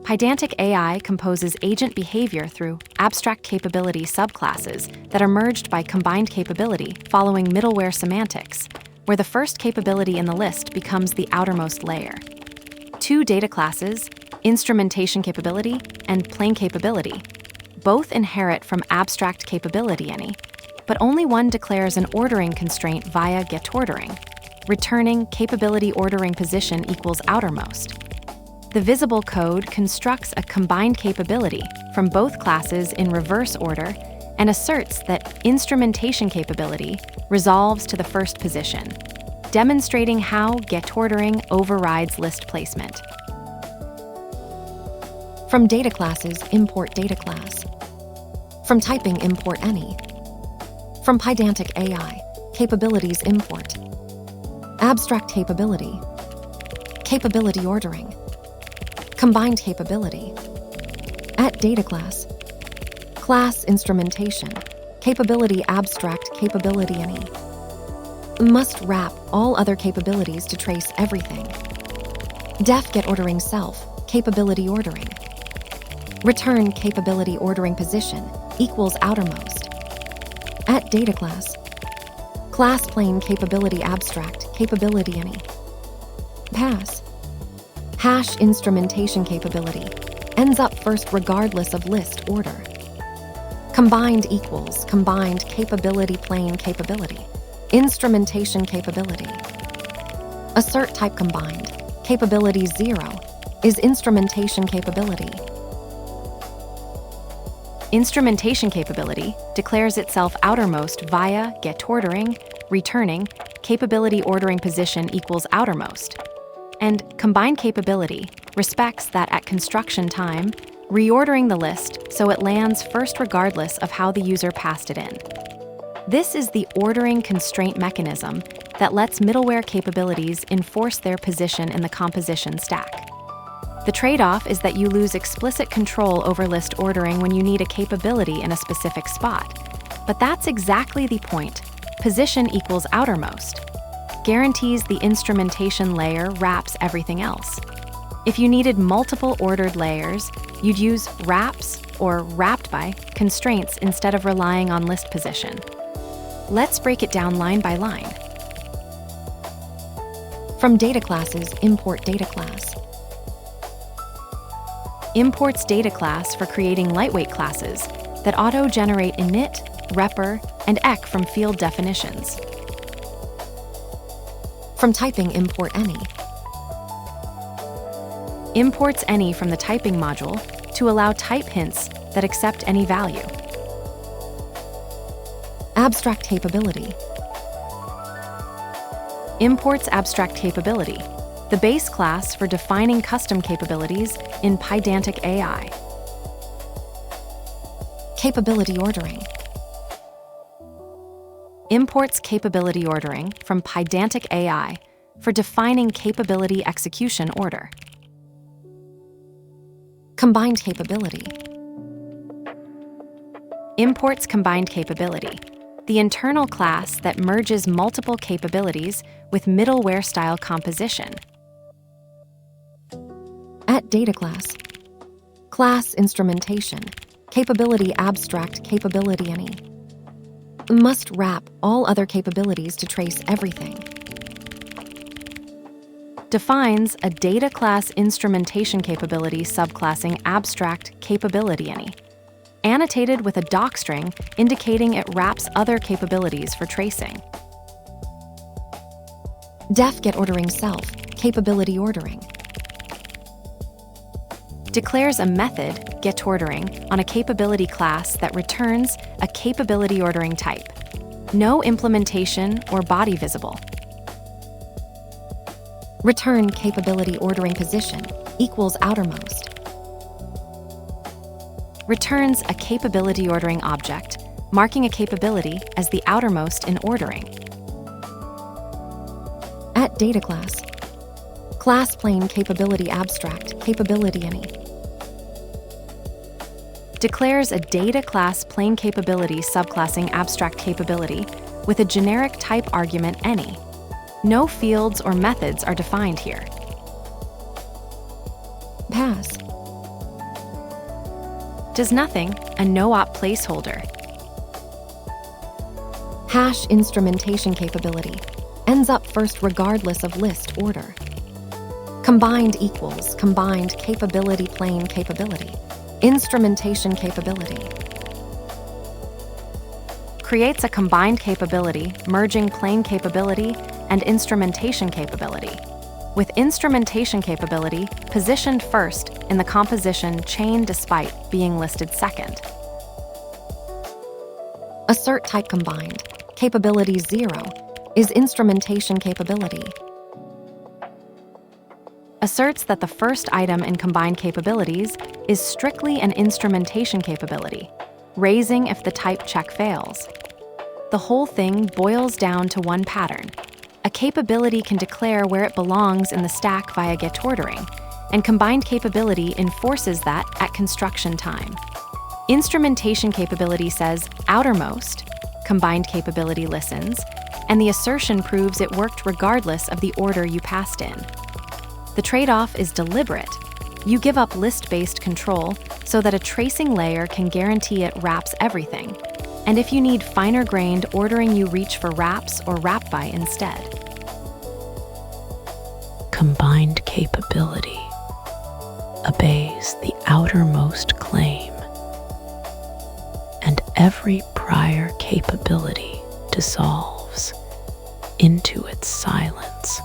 Pydantic AI composes agent behavior through AbstractCapability subclasses that are merged by CombinedCapability following middleware semantics, where the first capability in the list becomes the outermost layer. Two data classes, InstrumentationCapability and PlainCapability, both inherit from AbstractCapability any, but only one declares an ordering constraint via getOrdering, returning capability ordering position equals outermost. The visible code constructs a combined capability from both classes in reverse order and asserts that InstrumentationCapability resolves to the first position, demonstrating how getOrdering overrides list placement. From data classes, import data class. From typing, import any. From Pydantic AI, capabilities import. AbstractCapability. Capability ordering. Combined capability. At data class. Class instrumentation. Capability abstract capability any. Must wrap all other capabilities to trace everything. Def get ordering self. Capability ordering. Return capability ordering position equals outermost. At data class. Class PlainCapability abstract capability any. Pass. Hash instrumentation capability ends up first regardless of list order. Combined equals combined capability PlainCapability. Instrumentation capability. Assert type combined. Capability 0 is instrumentation capability. InstrumentationCapability declares itself outermost via getOrdering, returning capability ordering position equals outermost. And CombinedCapability respects that at construction time, reordering the list so it lands first regardless of how the user passed it in. This is the ordering constraint mechanism that lets middleware capabilities enforce their position in the composition stack. The trade-off is that you lose explicit control over list ordering when you need a capability in a specific spot. But that's exactly the point. Position equals outermost guarantees the instrumentation layer wraps everything else. If you needed multiple ordered layers, you'd use wraps or wrapped by constraints instead of relying on list position. Let's break it down line by line. From data classes, import data class. Imports data class for creating lightweight classes that auto-generate init, repr, and ec from field definitions. From typing, import any. Imports any from the typing module to allow type hints that accept any value. AbstractCapability. Imports AbstractCapability, the base class for defining custom capabilities in Pydantic AI. Capability ordering. Imports capability ordering from Pydantic AI for defining capability execution order. Combined capability. Imports CombinedCapability, the internal class that merges multiple capabilities with middleware-style composition. At data class. Class instrumentation. Capability abstract capability any. Must wrap all other capabilities to trace everything. Defines a data class instrumentation capability subclassing AbstractCapability any, annotated with a docstring indicating it wraps other capabilities for tracing. Def get ordering self, capability ordering. Declares a method, getOrdering, on a capability class that returns a capability ordering type. No implementation or body visible. Return capability ordering position equals outermost. Returns a capability ordering object, marking a capability as the outermost in ordering. At data class. Class PlainCapability abstract capability any. Declares a data class PlainCapability subclassing AbstractCapability with a generic type argument any. No fields or methods are defined here. Pass. does nothing, a no-op placeholder. Hash instrumentation capability ends up first regardless of list order. Combined equals combined capability plain capability, instrumentation capability. Creates a combined capability merging plain capability and instrumentation capability, with instrumentation capability positioned first in the composition chain despite being listed second. Assert type combined, capability 0, is instrumentation capability. Asserts that the first item in combined capabilities is strictly an instrumentation capability, raising if the type check fails. The whole thing boils down to one pattern. A capability can declare where it belongs in the stack via getOrdering, and combined capability enforces that at construction time. Instrumentation capability says outermost, combined capability listens, and the assertion proves it worked regardless of the order you passed in. The trade-off is deliberate. You give up list-based control so that a tracing layer can guarantee it wraps everything. And if you need finer-grained ordering, you reach for wraps or wrap by instead. Combined capability obeys the outermost claim, and every prior capability dissolves into its silence.